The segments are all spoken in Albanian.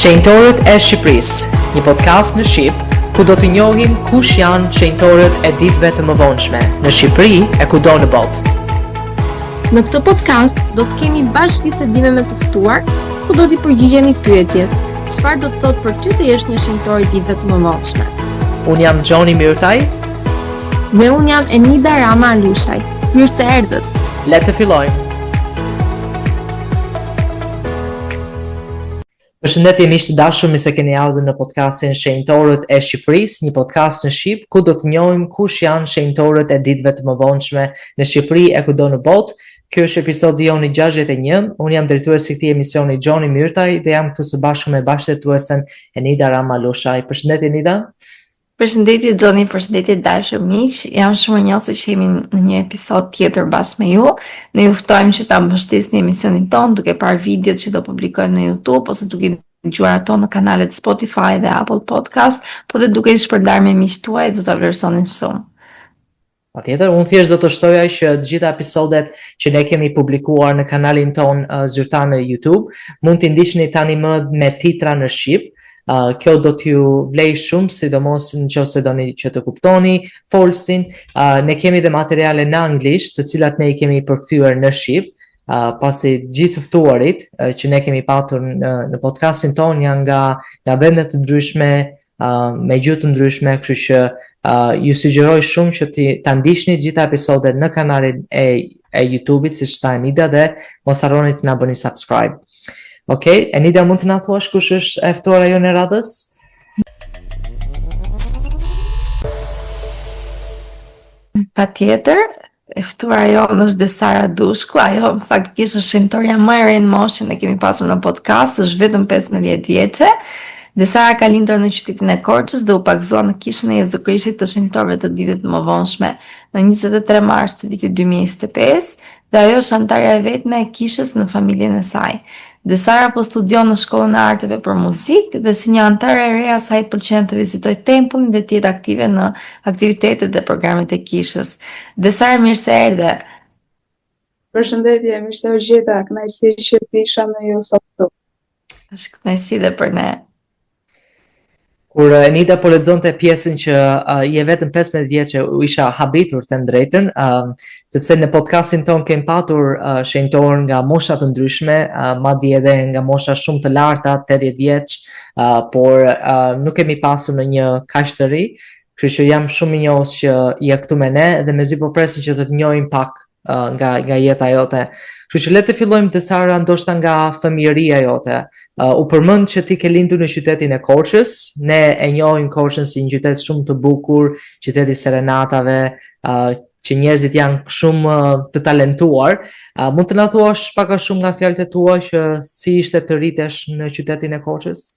Shenjtorët e Shqipërisë, një podcast në Shqip, ku do të njohim kush janë shenjtorët e ditëve të mëvonshme në Shqipëri e kudo në botë. Në këtë podcast do të kemi bashkë bisedime me të ftuar, ku do t'i përgjigjemi pyetjes: çfarë do të thotë për ty të jesh një shenjtor i ditëve të mëvonshme? Unë jam Gjoni Myrtaj. Dhe unë jam Enida Rama Alushaj. Mirë se erdhët. Le të fillojmë. Përshëndetje miq të dashur, mirë se keni ardhur në podcastin Shenjtorët e Shqipërisë, një podcast në Shqip ku do të njohim kush janë shenjtorët e ditëve të mëvonshme në Shqipëri e kudo në botë. Ky është episodi joni 61. Unë jam drejtuesi i këtij emisioni Gjoni Myrtaj dhe jam këtu së bashku me bashkëdrejtuesen Enida Rama Alushaj. Përshëndetje Enida. Përshëndetje Gjoni, përshëndetje dashur miq. Jam shumë e njohur se jemi në një episod tjetër bashkë me ju. Ne ju ftojmë që ta mbështesni emisionin ton duke parë videot që do publikojmë në YouTube ose duke dëgjuar ato në kanalet Spotify dhe Apple Podcast, po dhe duke i shpërndarë me miqtë tuaj do ta vlerësonin shumë. Patjetër, unë thjesht do të shtoja që të gjitha episodet që ne kemi publikuar në kanalin ton zyrtar në YouTube mund t'i ndiqni tani më me titra në shqip. Kjo do t'ju vlej shumë, sidomos nëse doni që të kuptoni folsin. Ne kemi dhe materiale në anglisht, të cilat ne i kemi përkthyer në shqip. Pasi gjithë ftuarit që ne kemi patur në podcastin ton janë nga vende të ndryshme, me gjuhë të ndryshme, kështu që ju sugjeroj shumë që ta ndiqni gjitha episodet në kanalin e YouTube-it, siç tha Enida, dhe mos harroni të na bëni subscribe. Okej, Enida, mund të na thuash kush është e ftuara jonë e radhës? Patjetër, e ftuara jonë është Desara Dushku. Ajo faktikisht është shenjtoria më e re në moshë që kemi pasur në podcast, është vetëm 15 vjeçe. Desara ka lindur në qytetin e Korçës dhe u pagëzua në kishën e Jezukrishtit të shenjtorëve të ditëve të mëvonshme në 23 mars të vitit 2025, dhe ajo është antarja e vetme e kishës në familjen e saj. Desara po studion në shkollën e arteve për muzikë dhe si një antare e re asaj pëlqen të vizitojë tempullin dhe të jetë aktive në aktivitetet dhe programet e kishës. Desara, mirë se erdhe. Përshëndetje, mirë se u gjeta, kënaqësi që isha me ju sot këtu. Është kënaqësi dhe për ne. Kur Enida po lexonte pjesën që je vetëm 15 vjeçë, u isha habitur të drejtën, sepse në podcastin ton kemi patur shenjtorë nga mosha të ndryshme, madje edhe nga mosha shumë të larta, 80 vjeç, por nuk kemi pasur në një kaq të ri, kështu që jam shumë i njohur që je këtu me ne dhe mezi po presim që të njohim pak nga jeta jote. Kështu që le të fillojmë, Desara, ndoshta nga fëmijëria jote. U përmend që ti ke lindur në qytetin e Korçës. Ne e njohim Korçën si një qytet shumë të bukur, qyteti i serenatave, që njerëzit janë shumë të talentuar. Mund të na thuash pak a shumë nga fjalët e tua që si ishte të rritesh në qytetin e Korçës?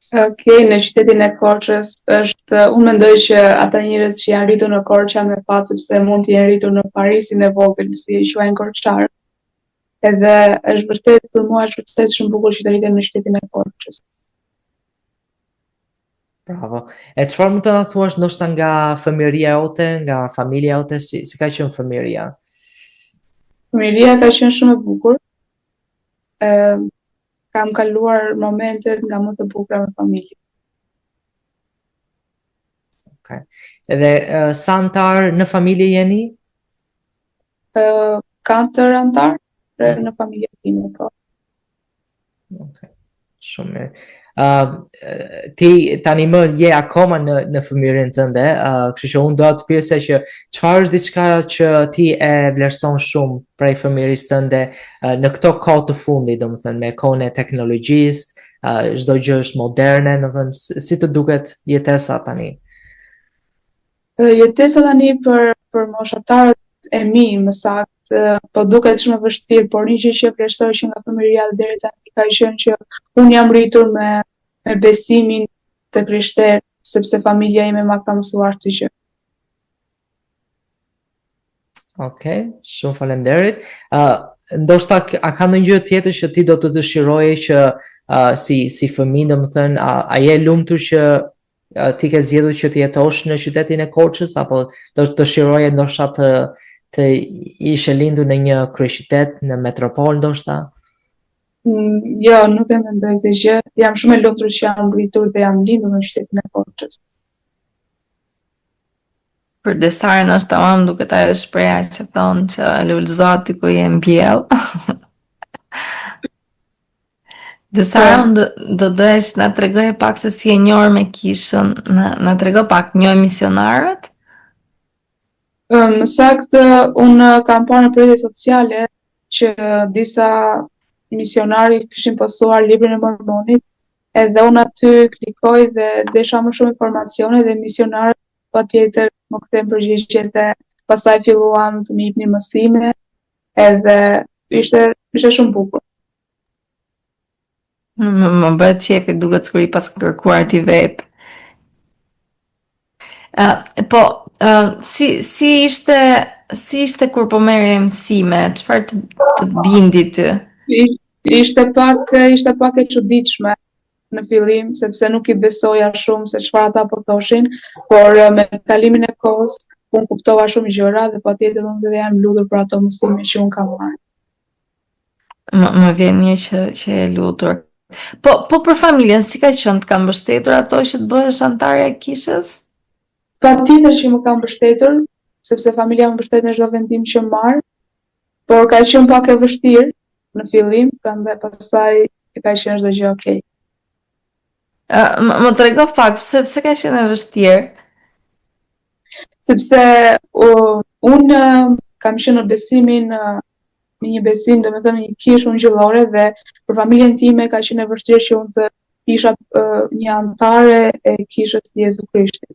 Okej, në qytetin e Korçës unë mendoj që ata njerëz që janë rritur në Korçë janë me fat, sepse mund të jenë rritur në Parisin e vogël, si e quajnë korçarët. Edhe është vërtet për mua është vërtet shumë bukur që të rritem në qytetin e Korçës. Bravo. E çfarë mund të na thuash ndoshta nga fëmijëria jote, nga familja jote, si ka qenë fëmijëria? Fëmijëria ka qenë shumë e bukur. Kam kaluar momentet nga më të bukura me familje. Okay. Edhe sa antar në familje jeni? 4 antar në familjen time, po. Okay. Shumë mirë. Ti tani më je akoma në fëmijërinë tënde, kështu që unë do të pyesja që çfarë është diçka që ti e vlerëson shumë prej fëmijërisë tënde në këto kohë të fundit, domethënë me kohën e teknologjisë, çdo gjë është moderne, domethënë si të duket jetesa tani? Jetesa tani për moshatarët e mi, më saktë, po duket shumë e vështirë, por një gjë që vlerësoj që nga fëmijëria deri tani ka qenë që unë jam rritur me besimin të krishterë, sepse familja ime ma ka mësuar këtë gjë. Okej, shumë faleminderit. Ndoshta a ka ndonjë gjë tjetër që ti do të dëshiroje që si fëmijë, domethënë, a je lumtur që ti ke zgjedhur që të jetosh në qytetin e Korçës, apo do të dëshiroje ndoshta të ishe lindur në një kryeqytet, në metropol ndoshta? Jo, nuk e mendoj këtë gjë. Jam shumë e lumtur që jam ngritur dhe jam lindur në qytetin e Korçës. Për Desarën është tamam duket ajo shpreha që thonë që lulëzo aty ku je mbjell. Desara, do dohesh na tregoje pak se si e njohur me kishën, na trego pak, njoh misionarët? Më saktë, unë kam parë në rrjetet sociale që disa misionari kishin postuar librin e Mormonit, edhe unë aty klikoj dhe desha më shumë informacione dhe misionarët patjetër më kthen përgjigje dhe pastaj filluan të më jepnin mësime, edhe ishte shumë bukur. Më bëhet qefi, duket sikur i pas kërkuar ti vetë. Si ishte kur po merrje mësime? Çfarë të bindi ty? Ishte pak e çuditshme në fillim, sepse nuk i besoja shumë se çfarë ata po thoshin, por me kalimin e kohës unë kuptova shumë gjëra dhe patjetër unë dhe jam lutur për ato mësime që unë kam marrë. Më vjen mirë që e lutur. Po për familjen, si ka qenë, të kanë mbështetur ato që të bëhesh antare e kishës? Patjetër që më kanë mbështetur, sepse familja më mbështet në çdo vendim që marr, por ka qenë pak e vështirë në fillim, prandaj pastaj ka qenë çdo gjë okay. Më trego pak, pse ka qenë e vështirë? Sepse unë kam qenë në besimin në një besim, domethënë një kishë ungjillore dhe për familjen time ka qenë e vështirë që unë të isha një antare e kishës të Jezu Krishtit,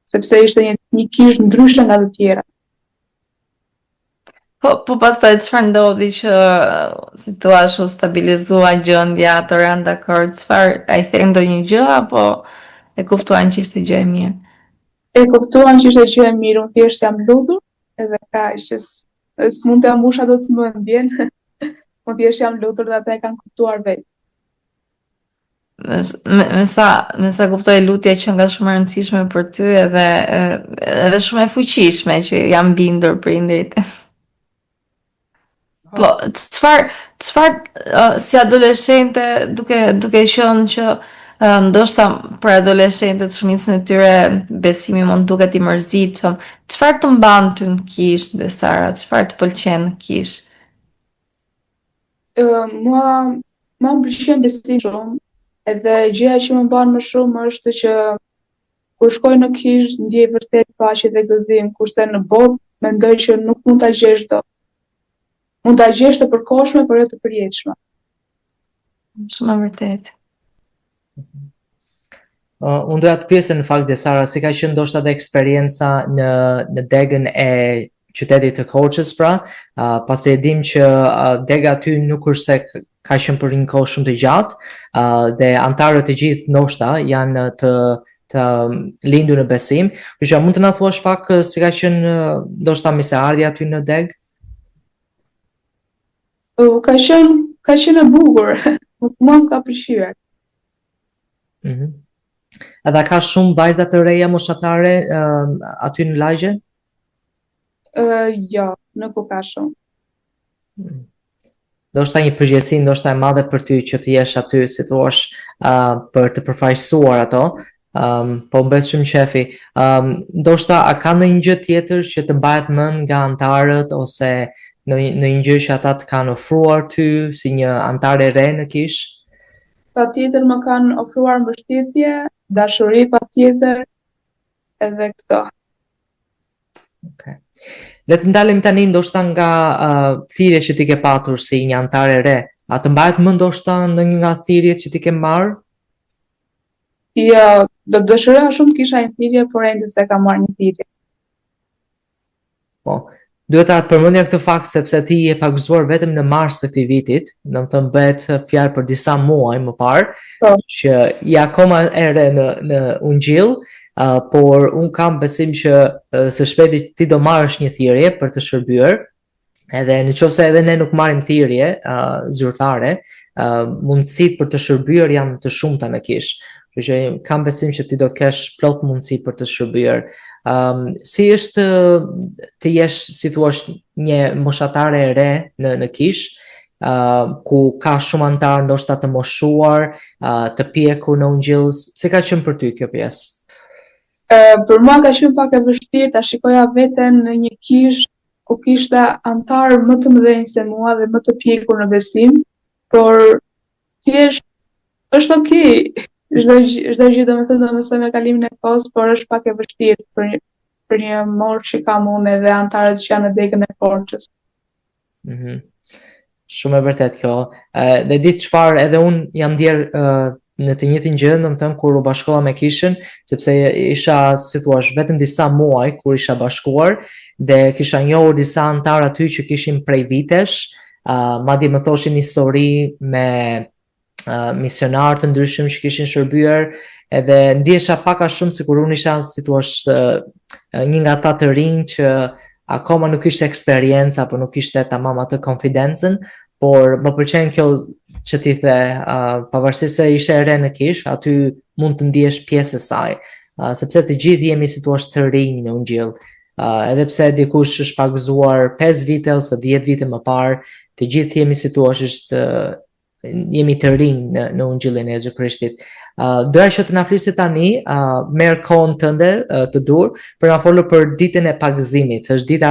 sepse ishte një kishë ndryshe nga të tjera. Po pastaj çfarë ndodhi që si thua u stabilizua gjendja, të rënë dakord, çfarë ai thënë ndonjë gjë apo e kuptuan që ishte gjë e mirë? E kuptuan që ishte gjë e mirë, unë thjesht jam lutur edhe kaq që s'mund të ambush ato të mendjen. Unë thjesht jam lutur dhe ata e kanë kuptuar vetë. Me sa kuptoj lutja që nga shumë e rëndësishme për ty edhe shumë e fuqishme që jam bindur prindrit. Po, çfarë si adoleshente duke qenë që ndoshta për adoleshentët shumicën e tyre besimi mund duket i mërzitshëm, çfarë të mban ty në kishë, Desara, çfarë të pëlqen në kishë? Mua më pëlqen besimi shumë, edhe gjëja që më mban më shumë është që kur shkoj në kishë ndjej vërtet paqe dhe gëzim, kurse në botë mendoj që nuk mund ta gjesh dot. Mund ta gjesh të përkohshme, por jo të përjetshme. Shumë e vërtet. Unë doja të pyesë në fakt Desara, si ka qenë ndoshta dhe eksperienca në degën e qytetit të Korçës, pra, pasi e dim që dega aty nuk është se ka qenë për një kohë shumë të gjatë, dhe antarët e gjithë ndoshta janë të lindur në besim. Kështu mund të na thuash pak si ka qenë ndoshta meseardhja aty në degë? Ka qenë e bukur, mua më ka pëlqyer. Edhe ka shumë vajza të reja moshatare aty në lagje? Jo, nuk u ka shumë. Ndoshta një përgjegjësi ndoshta e madhe për ty që të jesh aty, si thua, për të përfaqësuar ato. Po mbet shumë qefi. Ndoshta a ka ndonjë gjë tjetër që të mbahet mend nga antarët ose në një gjë që ata të kanë ofruar ty si një antare e re në kishë? Patjetër më kanë ofruar mbështetje, dashuri patjetër, edhe këto. Okay. Le të ndalem tani ndoshta nga thirrjet që ti ke patur si një antare e re. A të mbahet më ndoshta ndonjë nga thirrjet që ti ke marrë? Jo, do të dëshiroja shumë të kisha një thirrje, por ende s'e kam marrë një thirrje. Po. Duhet ta përmendja këtë fakt sepse ti je pagëzuar vetëm në mars të këtij vitit, domethënë bëhet fjalë për disa muaj më parë, që je akoma ere në Ungjill, por un kam besim që së shpejti ti do marrësh një thirrje për të shërbyer, edhe nëse edhe ne nuk marrim thirrje zyrtare, mundësitë për të shërbyer janë të shumta në kishë. Kështu që kam besim që ti do të kesh plot mundësi për të shërbyer. Si është të jesh, si thua, një moshatare e re në kishë, ku ka shumë antarë ndoshta të moshuar, të pjekur në Ungjill, si ka qenë për ty kjo pjesë? Për mua ka qenë pak e vështirë ta shikoja veten në një kishë ku kishte antarë më të mëdhenj se mua dhe më të pjekur në besim, por thjesht është okay. Çdo gjë domethënë do mësoj me kalimin e kohës, por është pak e vështirë për një moshë që kam unë edhe antarët që janë në degën e Korçës. Shumë e vërtet kjo. Dhe di çfarë, edhe unë jam ndjer në të njëjtin gjë, domethënë kur u bashkova me kishën, sepse isha, si thua, vetëm disa muaj kur isha bashkuar dhe kisha njohur disa antarë aty që kishin prej vitesh, madje më thoshin histori me misionarë të ndryshëm që kishin shërbyer, edhe ndjesha pak a shumë sikur unë isha, si thua, një nga ata të rinj që akoma nuk ishte eksperiencë apo nuk ishte tamam atë konfidencën, por më pëlqen kjo që ti the, pavarësisht se ishe e re në kish, aty mund të ndihesh pjesë e saj, sepse të gjithë jemi, si thua, të rinj në Ungjill. Edhe pse dikush është pagëzuar 5 vite ose 10 vite më parë, të gjithë jemi, si thua, jemi të rinj në Ungjillin e Jezu Krishtit. Doja që të na flisë tani, merr kohën tënde të dur për na folur për ditën e pagëzimit, është dita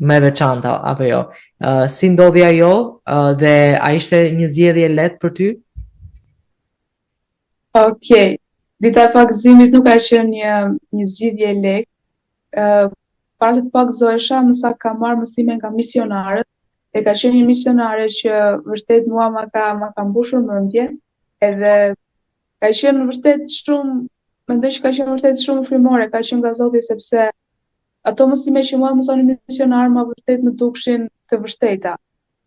më e veçantë apo jo? Si ndodhi ajo dhe a ishte një zgjedhje lehtë për ty? Okej. Dita e pagëzimit nuk ka qenë një zgjidhje lehtë. Para se të pagëzohesha, më sa kam marrë mësime nga misionarët, e ka qenë një misionare që vërtet mua ma ka mbushur mendje, edhe ka qenë vërtet shumë, mendoj që ka qenë vërtet shumë frymore, ka qenë nga Zoti, sepse ato mësime që mua mësonin misionar ma vërtet më dukshin të vështeta.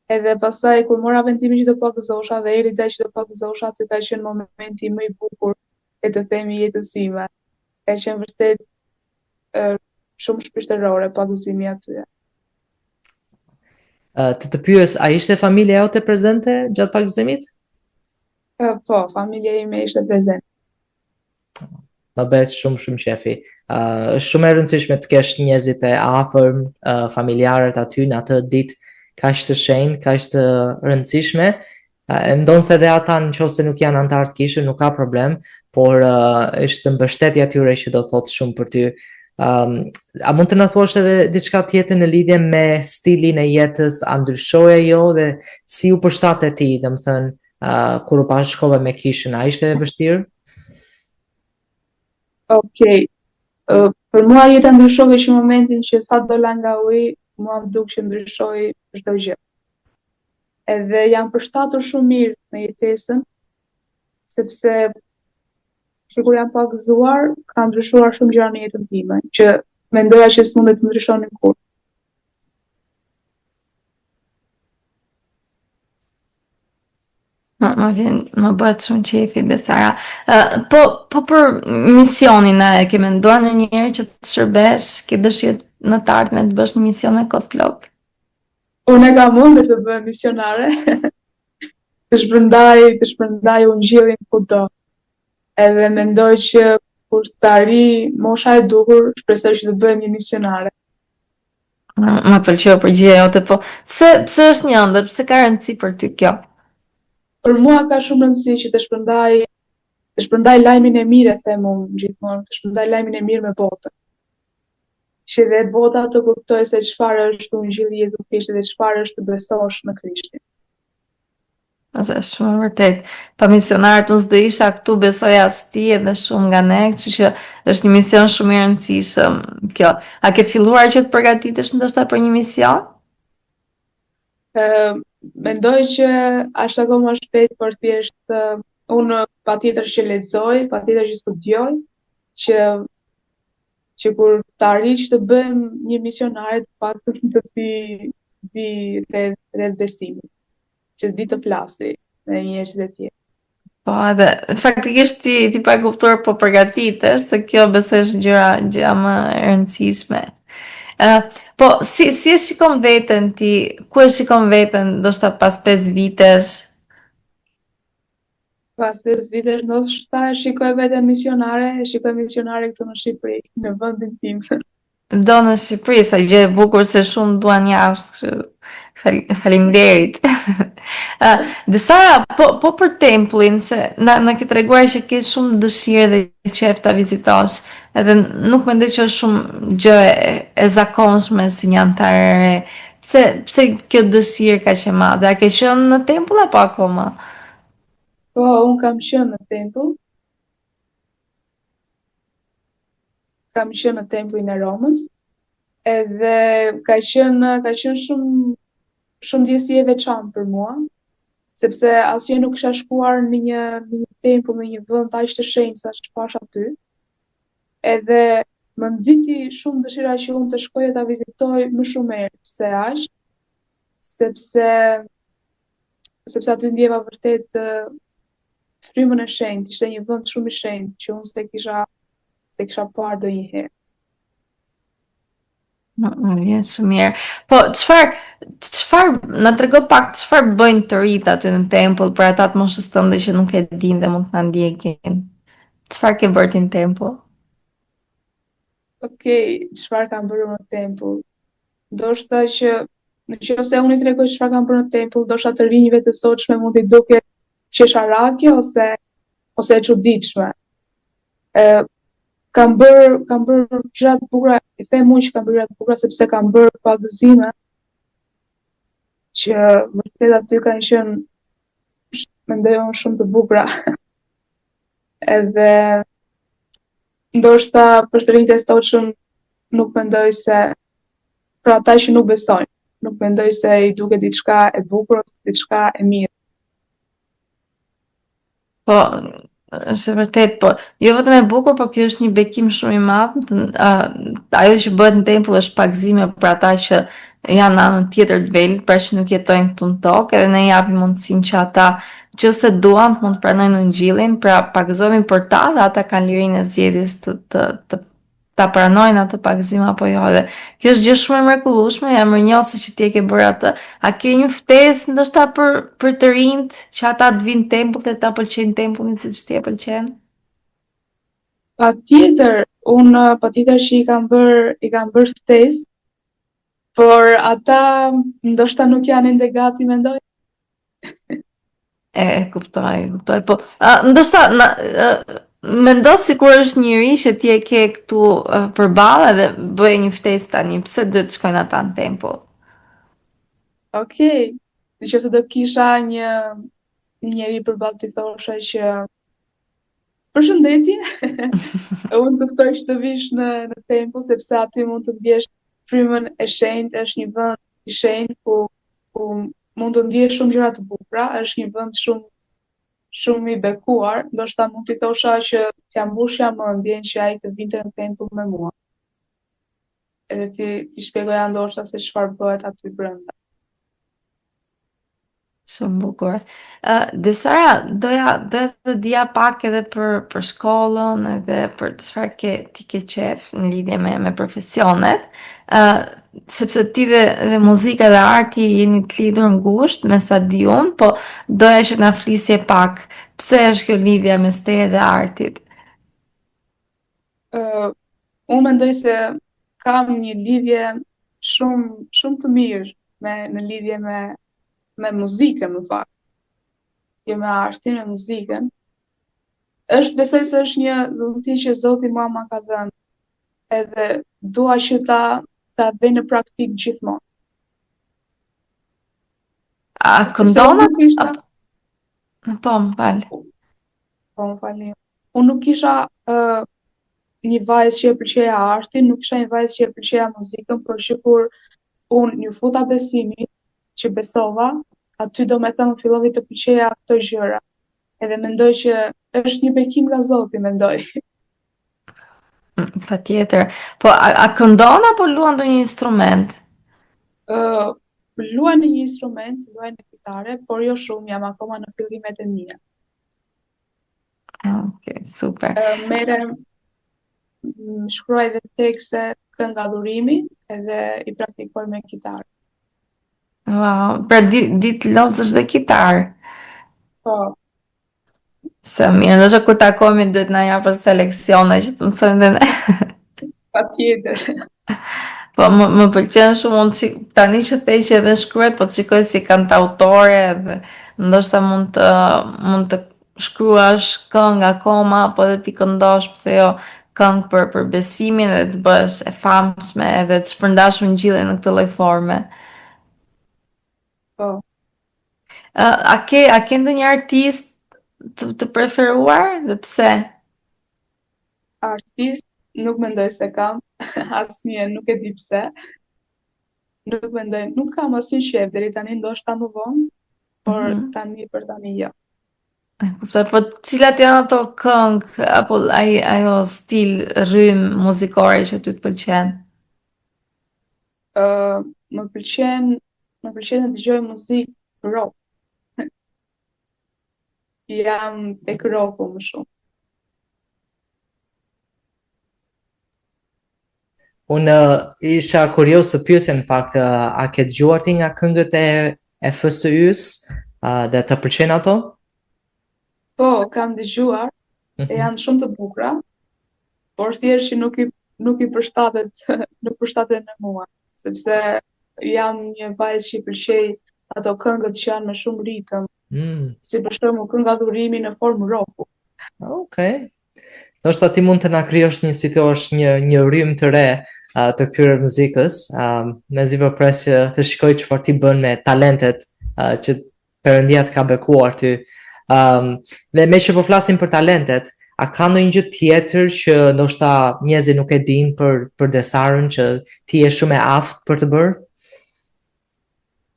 Edhe pastaj kur mora vendimin që të pagëzosha dhe erdhi dita që të pagëzosha, aty ka qenë momenti më i bukur e të themi jetës time. Ka qenë vërtet shumë shpirtërore pagëzimi aty. Të pyes, a ishte familja jote prezente gjatë pagëzimit? Po, familja ime ishte prezente. Më bëhet shumë qefi. Është shumë e rëndësishme të kesh njerëzit e afërm, familjarët aty në atë ditë kaq të shenjtë, kaq të rëndësishme. Ndonse edhe ata nëse nuk janë antar të kishën, nuk ka problem, por është mbështetja tyre që do thotë shumë për ty. A mund të na thuash edhe diçka tjetër në lidhje me stilin e jetës, a ndryshoi ajo dhe si u përshtatet ti, domethënë kur u bashkove me kishën, a ishte e vështirë? Okej. Për mua jeta ndryshoi që momentin që sa dola nga uji, mua më duk që ndryshoi çdo gjë. Edhe jam përshtatur shumë mirë me jetesën, sepse sikur jam pagëzuar, ka ndryshuar shumë gjëra në jetën time, që mendoja që s'mundet të ndryshonin kurrë. Më bëhet shumë qefi dhe Sara. Po për misionin, e ke menduar ndonjëherë që të shërbesh, ke dëshirë në të ardhmen të bësh një mision me kohë plot? Unë e kam ëndër të bëhem misionare, të shpërndaj ungjillin kudo. Edhe mendoj që kur të arri mosha e duhur, shpresoj që të bëhem një misionare. Më pëlqeu përgjigjja jote, po pse është një ëndër, pse ka rëndësi për ty kjo? Për mua ka shumë rëndësi që të shpërndaj lajmin e mirë, them unë gjithmonë, të shpërndaj lajmin e mirë me botën. Që dhe bota të kuptoj se çfarë është ungjilli i Jezu Krishtit dhe çfarë është të besosh në Krishtin. Ose shumë vërtet. Pa misionarët unë s'do isha këtu, besoj as ti edhe shumë nga ne, kështu që është një mision shumë i rëndësishëm kjo. A ke filluar që të përgatitesh ndoshta për një mision? Mendoj që është akoma shpejt, por thjesht unë patjetër që lexoj, patjetër që studioj, që kur të arrij që të bëhem një misionare, të paktën të di rreth besimit, që di të flasi me njerëzit e tjerë. Po, edhe faktikisht ti pa kuptuar, po përgatitesh, se kjo besoj është gjëra më e rëndësishme. Po, si e shikon veten ti, ku e shikon veten, ndoshta pas 5 vitesh? Pas 5 vitesh, ndoshta e shikoj veten misionare, e shikoj misionare këtu në Shqipëri, në vendin tim. Do në Shqipëri, sa gjë e bukur se shumë duan jashtë, kështu faleminderit. Desara, po për tempullin, se na ke treguar që ke shumë dëshirë dhe qef ta vizitosh, edhe nuk mendoj që është shumë gjë e zakonshme si një antar e re. Pse kjo dëshirë ka që madhe? A ke qenë në tempull apo akoma? Po, unë kam qenë në tempull, kam qenë në tempullin e Romës, edhe ka qenë shumë ndjesi e veçantë për mua, sepse asnjëherë nuk kisha shkuar në një tempull, në një vend aq të shenjtë sa ç'pash aty. Edhe më nxiti shumë dëshira që unë të shkoj e ta vizitoj më shumë herë se aq, sepse sepse aty ndjeva vërtet frymën e shenjtë, ishte një vend shumë i shenjtë që unë se kisha parë ndonjëherë. Vjen shumë mirë. Po, na trego pak çfarë bëjnë të rit aty në tempull për ata të moshës tënde që nuk e dinë dhe mund të na ndjekin. Çfarë ke bërë ti në tempull? Okej, çfarë kam bërë në tempull? Ndoshta që nëse unë i tregoj çfarë kam bërë në tempull, ndoshta të rinjve të sotshme mund t'i duket qesharake ose e çuditshme. Ë kam bërë gjëra të bukura, i them unë që kam bërë gjëra të bukura sepse kam bërë pagëzime që vërtet aty kanë qenë mendoj unë shumë të bukura. Edhe ndoshta për të rinjtë e sotshëm nuk mendoj se për ata që nuk besojnë, nuk mendoj se i duket diçka e bukur ose diçka e mirë. Po, është e vërtet, po, jo vetëm e bukur, po kjo është një bekim shumë i madh. Ajo që bëhet në tempull është pagëzime për ata që janë në anën tjetër të velit, pra që nuk jetojnë këtu në tokë, edhe ne japim mundësinë që ata nëse duan të mund të pranojnë Ungjillin, pra pagëzohemi për ta dhe ata kanë lirinë e zgjedhjes të ta pranojnë atë pagëzim apo jo. Dhe kjo është gjë shumë e mrekullueshme, jam mirënjohse që ti e ke bërë atë. A ke një ftesë ndoshta për të rinjt që ata të vinë në tempull dhe ta pëlqejnë tempullin siç ti e pëlqen? Patjetër që i kam bërë ftesë, por ata ndoshta nuk janë ende gati mendoj. E kuptoj. Po, ndoshta mendo sikur është njëri që ti e ke këtu përballë dhe bëj një ftesë tani, pse duhet të shkojnë ata në tempull? Okej, nëse do kisha një njeri përballë t'i thosha që përshëndetje, unë të ftoj që të vish në tempull sepse aty mund të ndjesh frymën e shenjtë, është një vend i shenjtë ku mund të ndjesh shumë gjëra të bukura, është një vend shumë i bekuar, ndoshta mund t'i thosha që t'ja mbushja mendjen që ai të vinte në tempull me mua. Edhe ti shpjegoja ndoshta se çfarë bëhet aty brenda. Shumë bukur. Desara, doja të dija pak edhe për shkollën edhe për çfarë ti ke qef në lidhje me profesionet, sepse ti dhe muzika dhe arti jeni të lidhur ngushtë me sa di unë, po doja që na flisje pak pse është kjo lidhje mes teje dhe artit. Unë mendoj se kam një lidhje shumë të mirë në lidhje me muzikën, në fakt. Jo me artin, me muzikën. Besoj se është një dhunti që Zoti ma ka dhënë. Edhe dua që ta bëj në praktik gjithmonë. A këndon? Po, më fal. Po, më falni. Unë nuk kisha një vajzë që e pëlqeja artin, nuk kisha një vajzë që e pëlqeja muzikën, por që kur unë një futa besimin, që besova, aty do me thëmë fillovi të pëlqeja këto gjëra. Edhe mendoj që është një bekim nga Zoti, mendoj. Patjetër. Po, a këndon apo luan ndonjë instrument? Luaj në një instrument, luaj në kitare, por jo shumë, jam akoma në fillimet e mia. Okej, super. Shkruaj dhe tekste kënga adhurimit edhe i praktikoj me kitarë. Wow, pra ditë lozësh dhe kitarë. Po. Se mirë, ndoshta kur takohemi duhet na japësh seleksione që të mësojmë dhe ne. Patjetër. Po më pëlqen shumë tani që the që edhe shkruaj, po të shikoj si kantautore dhe ndoshta mund të shkruash këngë akoma, po edhe ti këndosh, pse jo, këngë për besimin dhe të bësh e famshme edhe të shpërndash ungjillin në këtë lloj forme. Po. A ke ndonjë artist të preferuar dhe pse? Artist nuk mendoj se kam, asnjë, nuk e di pse. Nuk mendoj, nuk kam asnjë shef deri tani, ndoshta më vonë, por tani për tani jo. Kuptoj, po cilat janë ato këngë apo ajo stil rrym muzikore që ty të pëlqen? Më pëlqen të dëgjoj muzikë rock. Jam tek rocku më shumë. Unë isha kurios të pyesja në fakt, a ke dëgjuar ti nga këngët e FSY-s dhe të pëlqen ato? Po, kam dëgjuar, e janë shumë të bukura, por thjesht që nuk i përshtatet me mua, sepse jam një vajzë që i pëlqej ato këngët që janë me shumë ritëm, si për shembull kënga Dhurimi në formë rocku. Okej. Ndoshta ti mund të na krijosh si thua një rrymë të re të këtyre muzikës, mezi po pres që të shikoj çfarë ti bën me talentet që Perëndia të ka bekuar ty. Dhe me që po flasim për talentet, a ka ndonjë gjë tjetër që ndoshta njerëzit nuk e dinë për Desarën që ti je shumë e aftë për të bërë?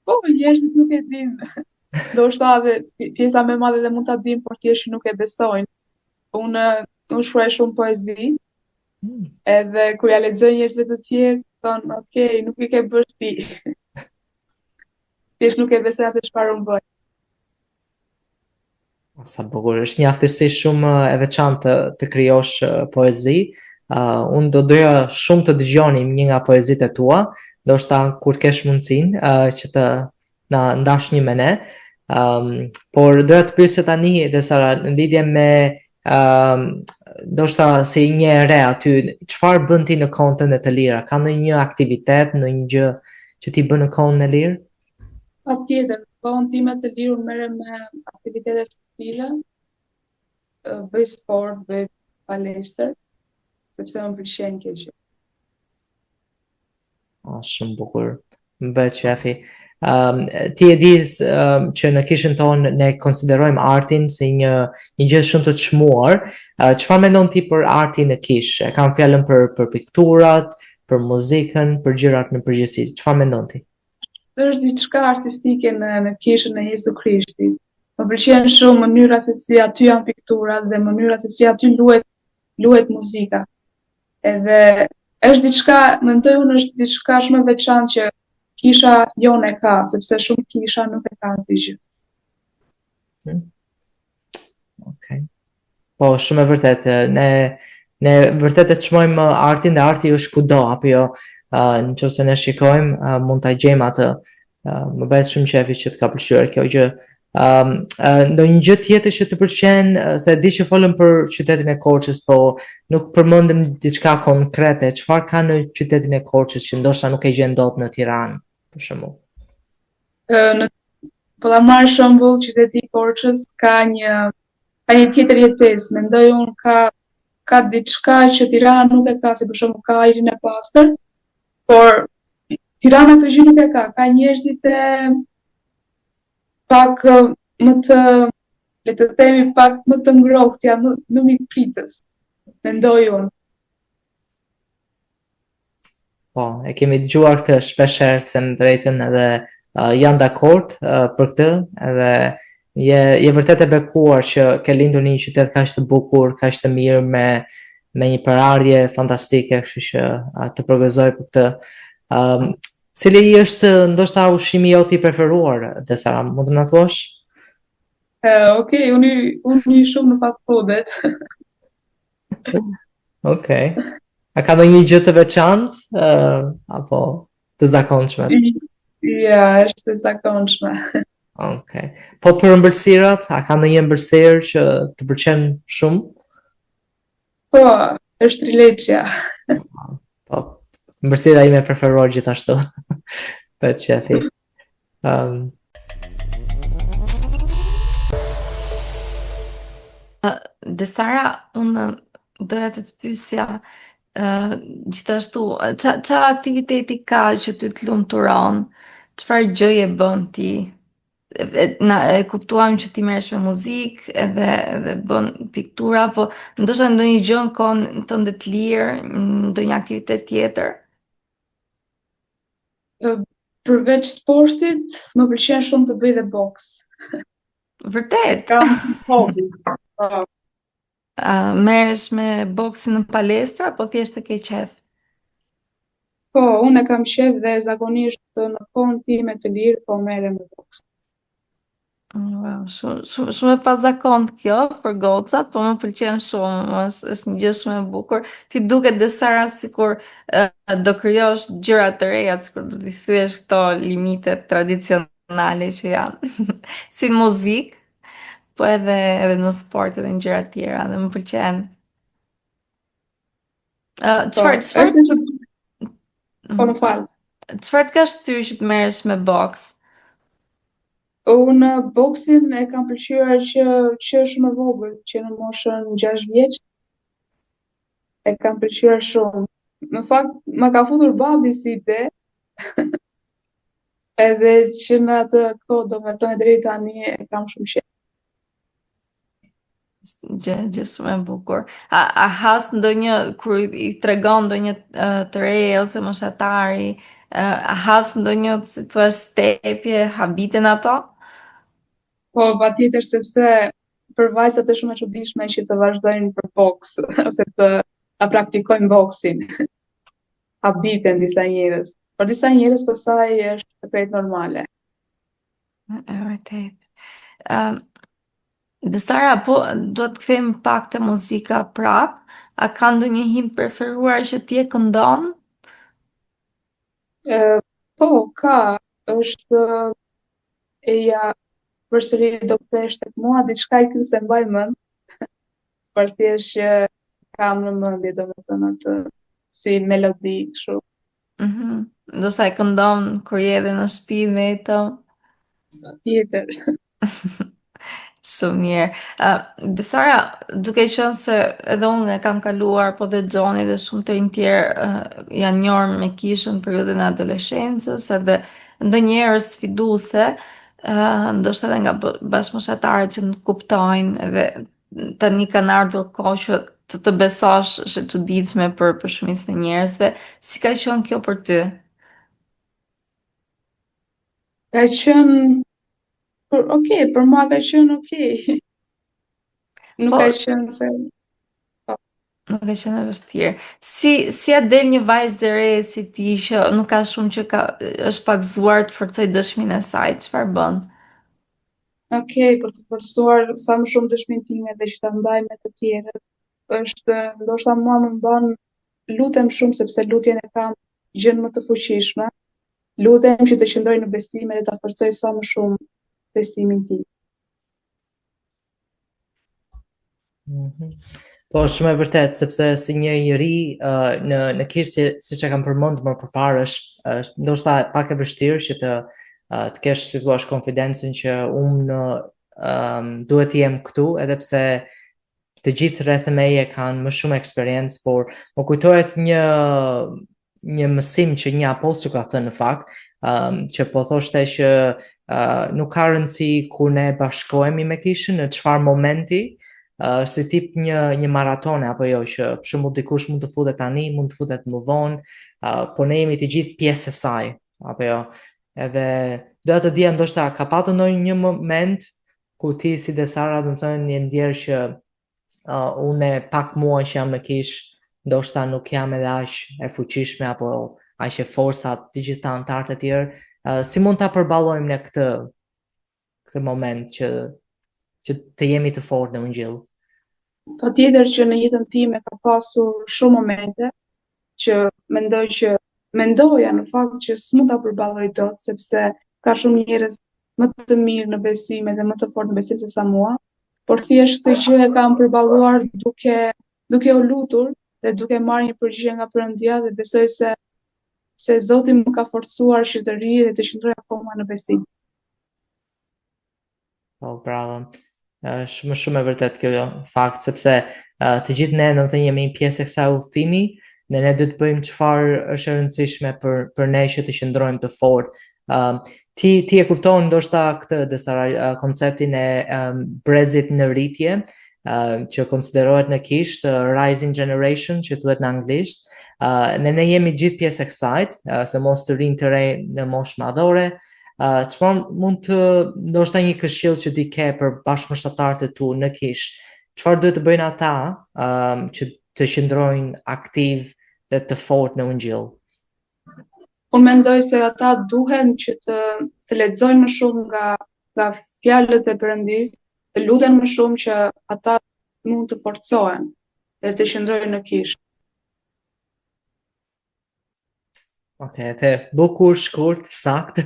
Po, njerëzit nuk e dinë. Ndoshta edhe pjesa më e madhe dhe mund ta dinë, por thjesht nuk e besojnë. Unë shkruaj shumë poezi, edhe kur ja lexoj njerëzve të tjerë, thonë, "Okej, nuk i ke bërë ti." Thjesht nuk e besoj atë çfarë unë bëj. Sa bukur, është një aftësi shumë e veçantë të krijosh poezi. Unë do doja shumë të dëgjonim një nga poezitë e tua, ndoshta kur kesh mundësinë që të na ndash një me ne. Por doja të pyesja tani, Desara, në lidhje me ndoshta si një e re aty, çfarë bën ti në kohën tënde të lira? Ka ndonjë aktivitet, ndonjë gjë që ti bën në kohën e lirë? Patjetër, kohën time të lirë unë merrem me aktivitete sportive, bëj sport, bëj palestër, sepse më pëlqen kjo gjë. Shumë bukur. Më bëhet qefi. Ti e di që në kishën tonë ne konsiderojmë artin si një gjë shumë të çmuar. Çfarë mendon ti për artin në kishë? E kam fjalën për pikturat, për muzikën, për gjërat në përgjithësi. Çfarë mendon ti? Është diçka artistike në kishën e Jezu Krishtit. Më pëlqen shumë mënyra se si aty janë pikturat dhe mënyra se si aty luhet muzika. Edhe është diçka, mendoj unë, është diçka shumë e veçantë që kisha jone ka, sepse shumë kisha nuk e kanë këtë gjë. Okej. Po, shumë e vërtet. Ne vërtet e çmojmë artin dhe arti është kudo, apo jo? Nëse ne shikojmë, mund ta gjejmë atë. Më bëhet shumë qefi që të ka pëlqyer kjo gjë. Ndonjë gjë tjetër që të pëlqen, se di që folëm për qytetin e Korçës, po nuk përmendëm diçka konkrete. Çfarë ka në qytetin e Korçës që ndoshta nuk e gjen dot në Tiranë, për shembull? Po ta marr shembull, qyteti i Korçës ka një tjetër jetesë. Mendoj unë ka diçka që Tirana nuk e ka, si për shembull ka ajrin e pastër, por Tirana këtë gjë nuk e ka. Ka njerëzit e pak më të, le të themi, pak më të ngrohtëja, më mikpritës, mendoj unë. Po, e kemi dëgjuar këtë shpeshherë, them drejtën, edhe janë dakord për këtë, edhe je vërtet e bekuar që ke lindur në një qytet kaq të bukur, kaq të mirë, me një parardhje fantastike, kështu që të përgëzoj për këtë. Cili është ndoshta ushqimi jot i preferuar, Desara, mund të na thuash? Okej, unë shumë në fast foodet. Okej. A ka ndonjë gjë të veçantë apo të zakonshme? Ja, është të zakonshme. Okej. Po për ëmbëlsirat, a ka ndonjë ëmbëlsirë që të pëlqen shumë? Po, është trileçja. Mbërësira ime preferuar gjithashtu. Pet shefi. Desara, unë doja të pyesja gjithashtu, qa aktiviteti ka që ty të lumturon? Çfarë gjëje bën ti? E kuptuam që ti merresh me muzikë edhe bën piktura, po ndoshta ndonjë gjë në kohën tënde të lirë, ndonjë aktivitet tjetër? Përveç sportit, më pëlqen shumë të bëj dhe boks. Vërtet? Kam hobi. Po. Merresh me boksin në palestra, po thjesht të ke qef? Po, unë e kam qef dhe zakonisht në kohën time të lirë, po merrem me boks. Wow, shumë e pazakontë kjo për gocat, po më pëlqen shumë, është një gjë shumë e bukur. Ti duket dhe Sara sikur do krijosh gjëra të reja, sikur do t'i thyesh këto limitet tradicionale që janë. Si në muzikë, po edhe në sport edhe në gjëra tjera, dhe më pëlqen. Çfarë Është një po më fal. Çfarë të ka shtyr që të merresh me boks? Unë boksin e kam pëlqyer që shumë e vogël, që në moshën 6 vjeç e kam pëlqyer shumë. Në fakt, më ka futur babi si ide, edhe që në atë kohë, domethënë deri tani e kam shumë qejf. Gjë shumë e bukur. A has ndonjë, kur i tregon ndonjë të re ose moshatari, a has ndonjë, si thua, stepje, habiten ato? Po, patjetër, sepse për vajzat është shumë e çuditshme që të vazhdojnë për boks ose të praktikojnë boksin. Habiten disa njerëz. Por disa njerëz pastaj është krejt normale. E vërtet. Dhe Sara, po do të kthejmë pak te muzika prap. A ka ndonjë himn preferuar që ti e këndon? Po, ka, është eja përsëri do kthesh tek mua, diçka i se mbaj mend, por thjesht që kam në mendje domethënë atë si melodi kështu. Ndoshta e këndon kur je edhe në shtëpi vetëm. Patjetër. Shumë mirë. Dhe Sara, duke qenë se edhe unë e kam kaluar, po dhe Gjoni dhe shumë të rinj tjerë janë njohur me kishën në periudhën e adoleshencës, edhe ndonjëherë është sfiduese, ndoshta edhe nga bashkëmoshatarët që nuk kuptojnë, edhe tani kanë ardhur kohë që të besosh është e çuditshme për shumicën e njerëzve. Si ka qenë kjo për ty? Ka qenë për mua ka qenë okay. Nuk ka qenë se nuk ka qenë e vështirë. Si a del një vajzë e re si ti që nuk ka shumë që është pak zuar të forcoj dëshminë e saj, çfarë bën? për të forcuar sa më shumë dëshminë time dhe që ta ndaj me të tjerët, është ndoshta mua më bën lutem shumë sepse lutjen e kam gjën më të fuqishme. Lutem që të qëndroj në besim dhe ta forcoj sa më shumë besimin tim. Po, shumë e vërtet, sepse si një i ri në kishë si që kam përmendur më përpara është ndoshta pak e vështirë që të kesh si thua konfidencën që unë duhet të jem këtu, edhe pse të gjithë rreth meje kanë më shumë eksperiencë, por më kujtohet një mësim që një apostël ka thënë në fakt, që po thoshte që nuk ka rëndësi kur ne bashkohemi me kishën, në çfarë momenti, si tip një maratone apo jo, që për shembull dikush mund të futet tani, mund të futet më vonë, po ne jemi të gjithë pjesë e saj, apo jo. Edhe doja të dija ndoshta ka patur ndonjë moment ku ti si Desara, domethënë një ndjerë që unë pak muaj që jam në kish, ndoshta nuk jam edhe aq e fuqishme apo aq e forca të gjitha anëtarët e tjerë. Si mund ta përballojmë ne këtë moment që të jemi të fortë në Ungjilл? Patjetër që në jetën time ka pasur shumë momente që mendoja në fakt që s'mund ta përballoj dot, sepse ka shumë njerëz më të mirë në besim dhe më të fortë në besim se sa mua, por thjesht këtë gjë e kam përballuar duke u lutur dhe duke marrë një përgjigje nga Perëndia dhe besoj se se Zoti më ka forcuar që të rri dhe të qëndroj akoma në besim. Po, bravo. Shumë e vërtet kjo fakt, sepse të gjithë ne do të jemi pjesë e kësaj udhëtimi, dhe ne duhet të bëjmë çfarë është e rëndësishme për ne që të qëndrojmë të fortë. Ti e kupton ndoshta këtë konceptin e brezit në rritje, që konsiderohet në kish, rising generation, që thuhet në anglisht. Ne jemi gjithë pjesë e kësajt, se mos të rinë të re në moshë madhore. Çfarë mund të ndoshta një këshill që ti ke për bashkëmoshatarët e tu në kish, çfarë duhet të bëjnë ata që të qëndrojnë aktiv dhe të fortë në Ungjil? Unë mendoj se ata duhen që të lexojnë më shumë nga fjalët e Perëndis, të luten më shumë që ata mund të forcohen dhe të qëndrojnë në kish. Okej, the bukur, shkurt, sakt.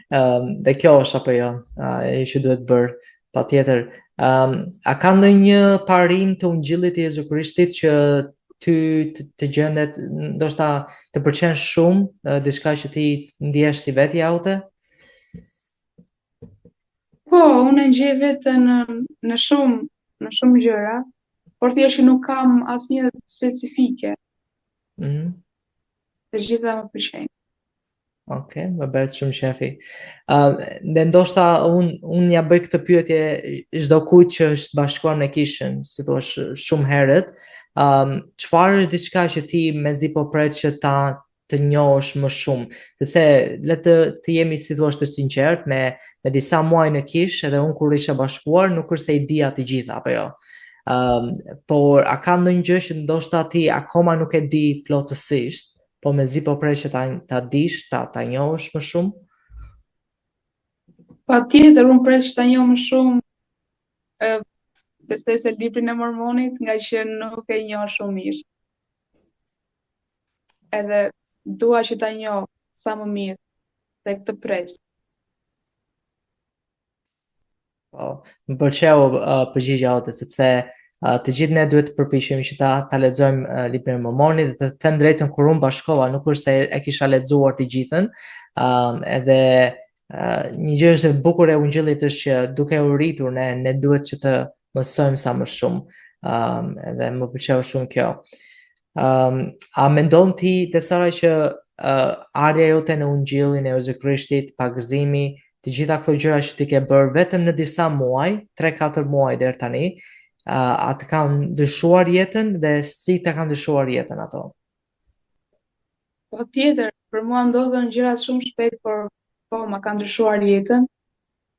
Dhe kjo është apo jo, që duhet bërë, patjetër. A ka ndonjë parim të Ungjillit të Jezu Krishtit që ty të gjendet, ndoshta të pëlqen shumë, diçka që ti ndjesh si vetja jote? Po, unë e gjej veten në shumë gjëra, por thjesht që nuk kam asnjë specifike. Të gjitha më pëlqejnë. Okej, më bëhet shumë qefi. Dhe ndoshta unë ja bëj këtë pyetje çdo kujt që është bashkuar me kishën, si thua shumë herët, çfarë është diçka që ti mezi po pret që ta të njohësh më shumë, sepse le të jemi, si thua, të sinqert, me disa muaj në kish, edhe unë kur isha bashkuar nuk është se i dija të gjitha, apo jo. Por a ka ndonjë gjë që ndoshta ti akoma nuk e di plotësisht, po mezi po pret që ta dish, ta njohësh më shumë? Patjetër, unë pres që ta njoh më shumë besoj se librin e Mormonit, nga që nuk e njoh shumë mirë. Edhe dua që ta njoh sa më mirë dhe këtë pres. Po, më pëlqeu përgjigjja jote, sepse të gjithë ne duhet të përpiqemi që ta lexojmë librin e Mormonit, dhe të them drejtën, kur unë bashkova, nuk është se e kisha lexuar të gjithën, edhe një gjë është e bukur e Ungjillit është që duke u rritur ne duhet që të mësojmë sa më shumë, edhe më pëlqeu shumë kjo. A mendon ti, Tesara, që ardha jote në Ungjillin e Jezu Krishtit, pagëzimi, të gjitha këto gjëra që ti ke bërë vetëm në disa muaj, 3-4 muaj deri tani, a të kanë ndryshuar jetën dhe si të kanë ndryshuar jetën ato? Patjetër, për mua ndodhen gjërat shumë shpejt, por po ma kanë ndryshuar jetën,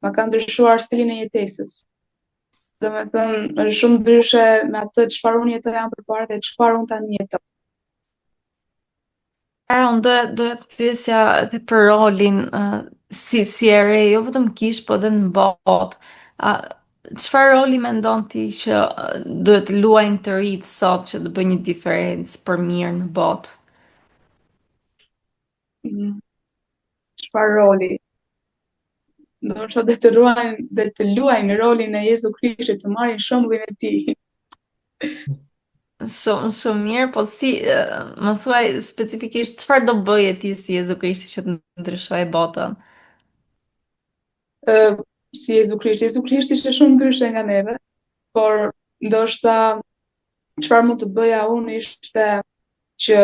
ma kanë ndryshuar stilin e jetesës. Domethënë, është shumë ndryshe me atë çfarë unë jetoja përpara dhe çfarë unë tani jetoj. Unë doja të pyesja edhe për rolin si e re, jo vetëm kish, po edhe në botë. Çfarë roli mendon ti që duhet luajnë të rinjt sot që të bëjnë një diferencë për mirë në botë? Çfarë roli? Ndoshta dhe të luajnë rolin e Jezu Krishtit, të marrin shembullin e tij. Shumë mirë, po si, më thuaj specifikisht çfarë do bëje ti si Jezu Krishti që të ndryshojë botën? Si Jezu Krishti ishte shumë ndryshe nga neve, por ndoshta çfarë mund të bëja unë ishte që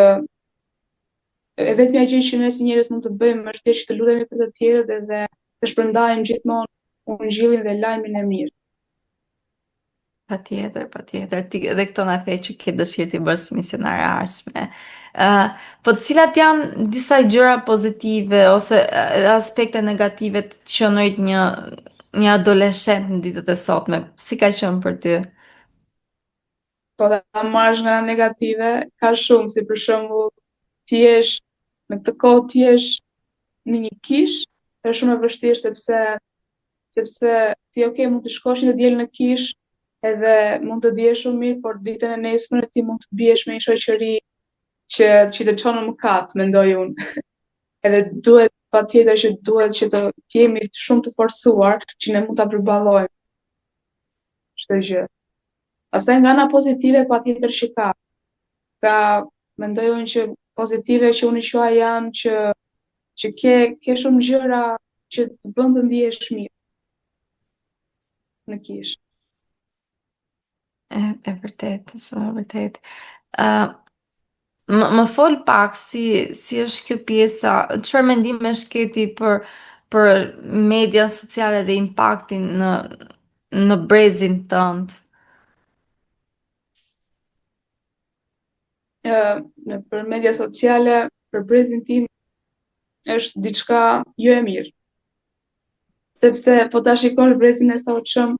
e vetmja gjë që ne si njerëz mund të bëjmë është që të lutemi për të tjerët dhe të shpërndajmë gjithmonë Ungjillin dhe lajmin e mirë. Patjetër. Ti edhe këto na the që ke dëshirë të bësh misionare ardhshme. Po cilat janë disa gjëra pozitive ose aspekte negative të qenurit një adoleshent në ditët e sotme? Si ka qenë për ty? Po ta marrësh nga negative, ka shumë, si për shembull, në këtë kohë ti jesh në një kish, është shumë e vështirë sepse ti mund të shkosh një diell në kish, edhe mund të dihesh shumë mirë, por ditën e nesërme ti mund të biesh me një shoqëri që të çon në mëkat, mendoj unë. Edhe patjetër që duhet që të jemi shumë të forcuar që ne mund ta përballojmë çdo gjë. Pastaj nga ana pozitive patjetër që ka mendoj unë që pozitive që unë i shoha janë që ke shumë gjëra që të bën të ndihesh mirë në kish. E vërtet, shumë e vërtet. Uh, më fol pak si është kjo pjesa, çfarë mendimesh ke ti për media sociale dhe impaktin në brezin tënd? Në për media sociale, për brezin tim, është diçka jo e mirë. Sepse po ta shikosh brezin e sotshëm,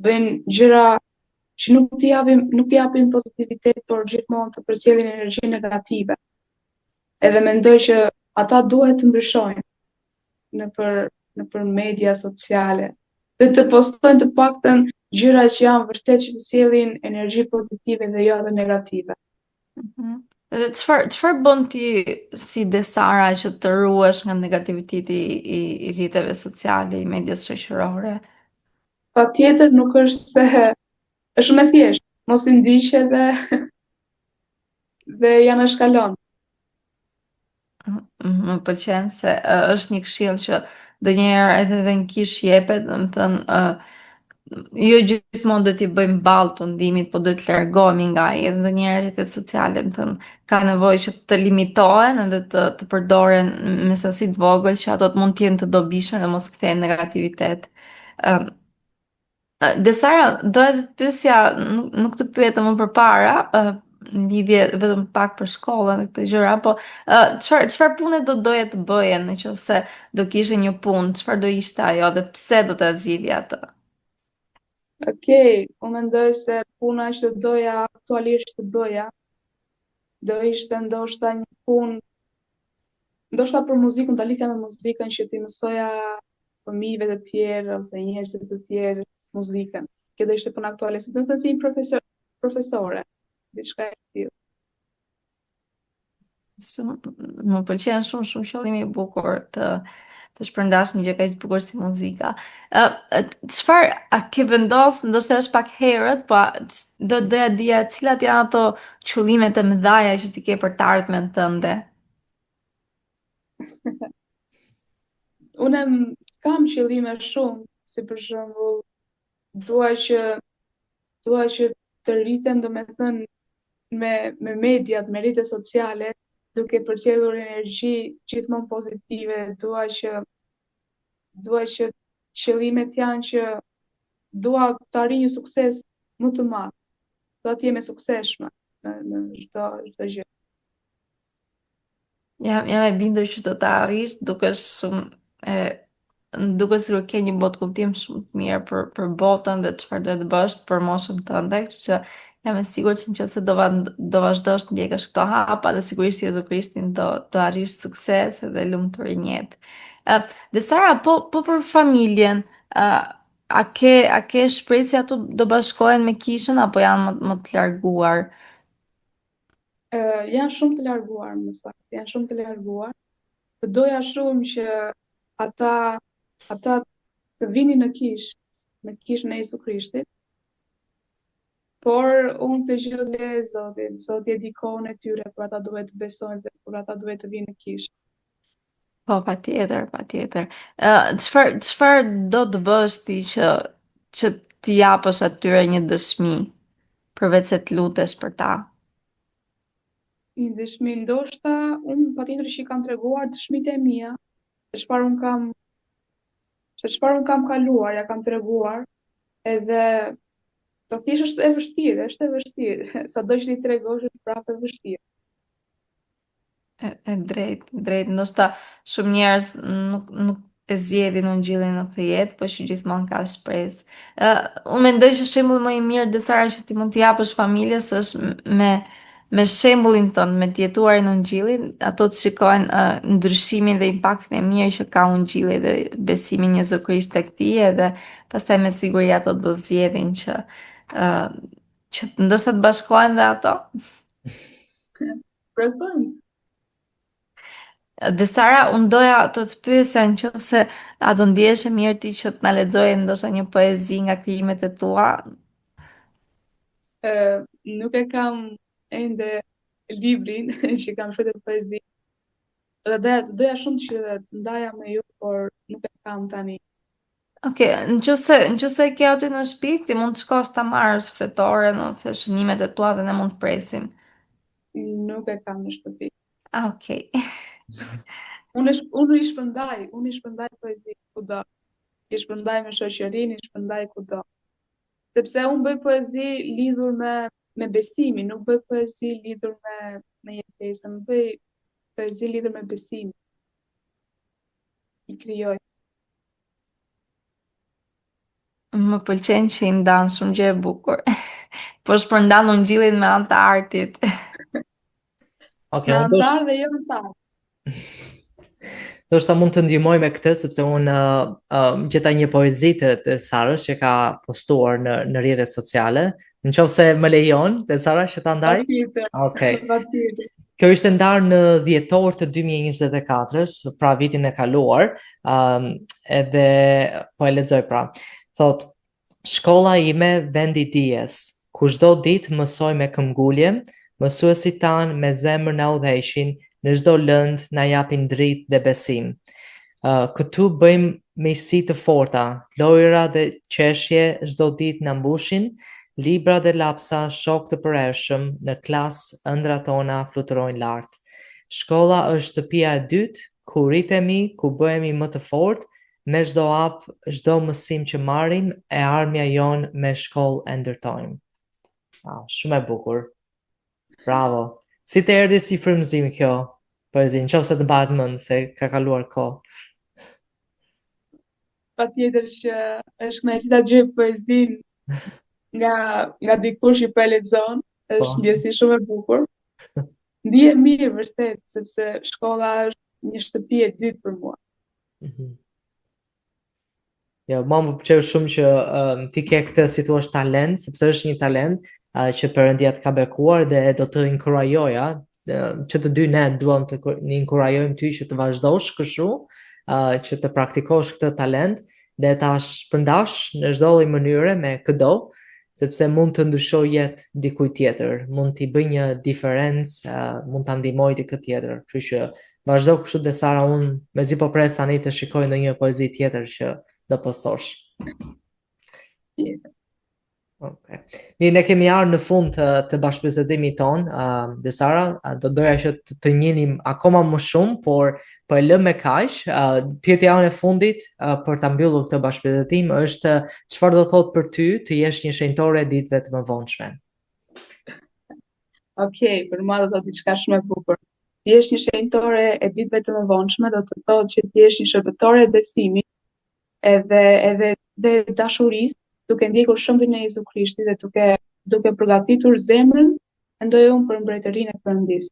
bëjnë gjëra që nuk t'i japin pozitivitet, por gjithmonë të përcjellin energji negative. Edhe mendoj që ata duhet të ndryshojnë në për media sociale. Dhe të postojnë të paktën gjëra që janë vërtet që të sjellin energji pozitive dhe jo ato negative. Mhm. Dhe çfarë bën ti si Desara që të ruhesh nga negativiteti i rrjeteve sociale, i medias shoqërore? Patjetër nuk është se është shumë e thjeshtë, mos i ndiqe dhe janë shkalon. Më pëlqen se është një këshill që ndonjëherë edhe në kish jepet, do të thënë jo gjithmonë do t'i bëjmë ballë të ndimit, po do të largohemi nga ai. Edhe ndonjëherë rrjetet sociale, do të thënë, ka nevojë që të limitohen edhe të përdoren me sasi të vogël që ato të mund të jenë të dobishme dhe mos kthehen negativitet. Ëm, Desara, doja të të pyesja, nuk të pyeta më përpara, në lidhje vetëm pak për shkollën dhe këto gjëra, po çfarë pune do doje të bëje nëse do kishe një punë, çfarë do ishte ajo dhe pse do ta zgjidhje atë? Okej, unë mendoj se puna që doja aktualisht të bëja, do ishte ndoshta një punë, ndoshta për muzikën, ta lidhja me muzikën që t'i mësoja fëmijëve të tjerë ose njerëzve të tjerë muzikën. Kjo do ishte puna aktuale, si do të thënë si një profesore, diçka e tillë. Më pëlqen shumë qëllimi i bukur të shpërndash një gjë kaq të bukur si muzika. Çfarë a ke vendosur, ndoshta është pak herët, po do doja dija cilat janë ato qëllimet e mëdha që ti ke për të ardhmen tënde? Unë kam qëllime shumë, si për shembull, dua që dua që të rritem, domethënë me mediat, me rrjetet sociale, duke përcjellur energji gjithmonë pozitive, dua që qëllimet janë që dua të arrijë një sukses më të madh, dua të jem e suksesshme në çdo gjë. Jam e bindur që do ta arrish, duke sigur ke një botë kuptim shumë të mirë për botën dhe çfarë do të bësh për moshën tënde, kështu që jam e sigurt që nëse do vazhdosh të ndjekësh këto hapa dhe sigurisht Jezu Krishtin do arrish sukses dhe lumturi në jetë. Dhe Sara, po për familjen, a ke shpresë ato do bashkohen me kishën apo janë më të larguar? Janë shumë të larguar, më saktë, janë shumë të larguar. Të doja shumë që ata ata të vinin në kishën e Jezu Krishtit, por unë të gjë le Zotin, Zoti e di kohën e tyre kur ata duhet të besojnë dhe kur ata duhet të vinë në kishë. Po, patjetër, patjetër. Çfarë do të bësh ti që t'i japësh atyre një dëshmi, përveç se të lutesh për ta? Një dëshmi, ndoshta unë patjetër që i kam treguar dëshmitë e mia, se çfarë unë kam kaluar, ja kam treguar, edhe po thjesht është e vështirë. Sado që ti tregosh është prapë e vështirë. E drejt. Ndoshta shumë njerëz nuk e zgjedhin ungjillin në këtë jetë, po që gjithmonë ka shpresë. Unë mendoj që shembulli më i mirë Desara që ti mund t'i japësh familjes është me shembullin tënd, me të jetuarin ungjillin, ato të shikojnë ndryshimin dhe impaktin e mirë që ka ungjilli dhe besimi në Jezu Krisht tek ti, edhe pastaj me siguri ato do zgjedhin ë, që ndoshta të bashkohen dhe ato. Prezant. Dhe Sara, unë doja të pyesja nëse a do ndihesh e mirë ti që të na lexoje ndoshta një poezi nga krijimet e tua. Nuk e kam ende librin që kam shkruar poezi. Dhe doja shumë që të ndaja me ju, por nuk e kam tani. Në qëse ke aty në shtëpi, ti mund të shkosh ta marrësh fletoren ose shënimet e tua dhe ne mund të presim. Nuk e kam në shtëpi. Okej. Unë i shpërndaj poezi kudo. I shpërndaj me shoqërinë, i shpërndaj kudo. Sepse unë bëj poezi lidhur me besimin, nuk bëj poezi lidhur me jetesën, bëj poezi lidhur me besimin. I krijoj. Më pëlqen që i ndan shumë gjë e bukur. Po shpërndan ungjillin me anë të artit. Okay, Me unë do antar dhe jo antar. ndoshta mund të ndihmoj me këtë sepse unë gjeta një poezi të Sarës që ka postuar në rrjetet sociale. Nëse më lejon, te Sara që ta ndaj? Patjetër. Okej. Patjetër. Kjo ishte ndarë në dhjetor të 2024-s, pra vitin e kaluar, edhe po e lexoj pra. Thot, shkolla ime vendi dijes, ku çdo ditë mësoj me këmbgulje, mësuesit tanë me zemër na udhëheqin, në çdo lënd na japin dritë dhe besim. Këtu bëjmë miqësi të forta, lojra dhe qeshje çdo ditë na mbushin, libra dhe lapsa shok të përhershëm, në klasë ëndrat tona fluturojnë lart. Shkolla është shtëpia e dytë, ku rritemi, ku bëhemi më të fortë, me çdo hap, çdo mësim që marrim, e armja jon me shkollë e ndërtojmë. Shumë e bukur. Bravo. Si të erdhi si frymëzim kjo poezi, nëse të mbahet mend se ka kaluar kohë. Patjetër që është kënaqësi ta gjej poezinë nga dikush që po e lexon, është ndjesi shumë e bukur. Ndihem mirë vërtet, sepse shkolla është një shtëpi e dytë për mua. Jo, më pëlqeu shumë që ti ke këtë si thua talent, sepse është një talent që Perëndia të ka bekuar dhe do të inkurajoja, që të dy ne duam të inkurajojmë ty që të vazhdosh kështu, që të praktikosh këtë talent dhe ta shpërndash në çdo lloj mënyre me këdo, sepse mund të ndryshoj jetë dikujt tjetër, mund t'i bëj një diferencë, mund ta ndihmoj dikë tjetër. Kështu që vazhdo kështu dhe Sara, unë mezi po pres tani të shikoj ndonjë poezi tjetër që do postosh. Okay. Mirë, ne kemi ardhur në fund të bashkëbisedimit ton, dhe Sara, do doja që të njihnim akoma më shumë, por po e lëm me kaq. Pyetja e fundit për ta mbyllur këtë bashkëbisedim është çfarë do thotë për ty të jesh një shenjtore e ditëve të mëvonshme? Okej, për mua do thotë diçka shumë e bukur. Të jesh një shenjtore e ditëve të mëvonshme do të thotë që të jesh një shërbëtore e besimit edhe dashurisë, duke ndjekur shëmbin e Jezu Krishtit dhe duke përgatitur zemrën, mendoj unë, për mbretërinë e Perëndisë.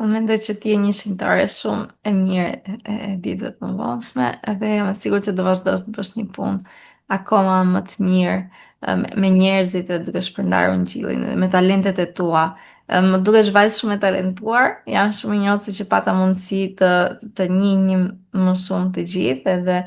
Unë mendoj që ti je një shenjtore shumë e mirë e ditëve të mëvonshme, edhe jam e sigurt se do vazhdosh të bësh një punë akoma më të mirë me njerëzit dhe duke shpërndarë ungjillin me talentet e tua. Më dukesh vajzë shumë e talentuar, jam shumë i njohur që pata mundësi të njihnim më shumë të gjithë edhe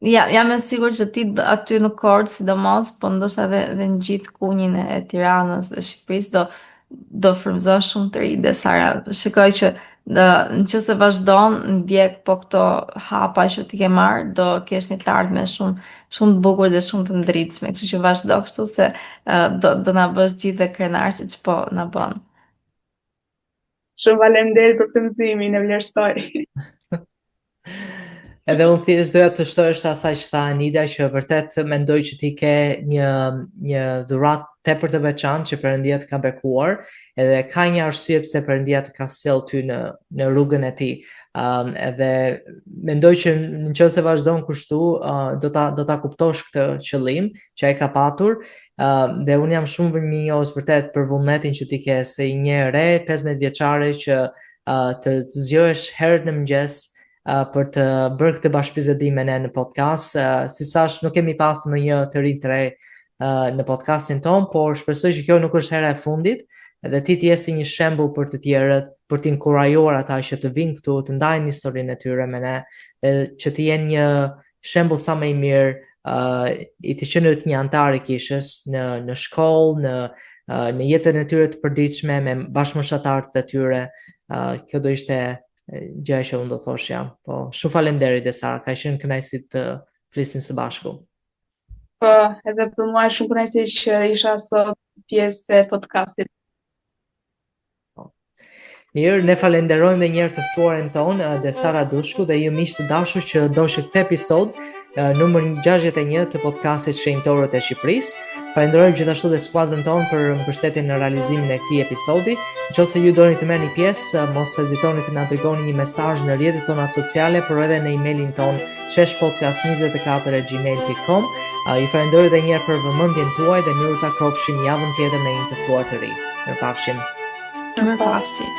jam e sigurt që ti aty në Korçë sidomos, po ndoshta edhe në gjithë kunjin e Tiranës dhe Shqipërisë do frymëzosh shumë të ri dhe Sara, shikoj që nëse vazhdon ndjek po këto hapa që ti ke marr, do kesh një të ardhme shumë të bukur dhe shumë të ndritshme, kështu që vazhdo kështu se do na bësh gjithë dhe krenar siç po na bën. Shumë faleminderit për frymëzimin, e vlerësoj. Edhe unë thjesht doja të shtoj është asaj që tha Anida, që vërtet mendoj që ti ke një dhuratë tepër të veçantë që Perëndia të ka bekuar, edhe ka një arsye pse Perëndia të ka sjellë ty në rrugën e tij. Edhe mendoj që nëse vazhdon kështu, do ta kuptosh këtë qëllim që ai ka patur, dhe unë jam shumë mirënjohës vërtet për vullnetin që ti ke, se një re 15 vjeçare që të zgjohesh herët në mëngjes për të bërë këtë bashkëbisedim me ne në podcast. Si thash, nuk kemi pasur ndonjë të ri të re në podcastin ton, por shpresoj që kjo nuk është hera e fundit, edhe ti të jesh si një shembull për të tjerët, për të inkurajuar ata që të vinë këtu, të ndajnë historinë e tyre me ne, dhe që të jenë një shembull sa më i mirë i të qenërit një antar i kishës në shkollë, në jetën e tyre të përditshme me bashkëmoshatarët e tyre. Kjo do ishte gjë që unë do thoshja. Po, shumë faleminderit Desara, ka qenë kënaqësi të flisim së bashku. Po, edhe për mua është shumë kënaqësi që isha sot pjesë e podcastit. Mirë, ne falenderojmë dhe njerë të ftuarin tonë, Desara Dushku, dhe ju miq të dashur që ndoshë këtë episod, numër 61 të podcastit Shenjtorët e Shqipërisë. Falenderojmë gjithashtu dhe skuadrën tonë për mbështetjen në realizimin e këtij episodi. Nëse ju doni të merrni pjesë, mos hezitoni të na dërgoni një mesazh në rrjetet tona sociale, por edhe në emailin ton sheshpodcast24@gmail.com. Ju falenderoj edhe një herë për vëmendjen tuaj dhe miru takofshim javën tjetër me një të ftuar të ri. Mirupafshim. Mirupafshim.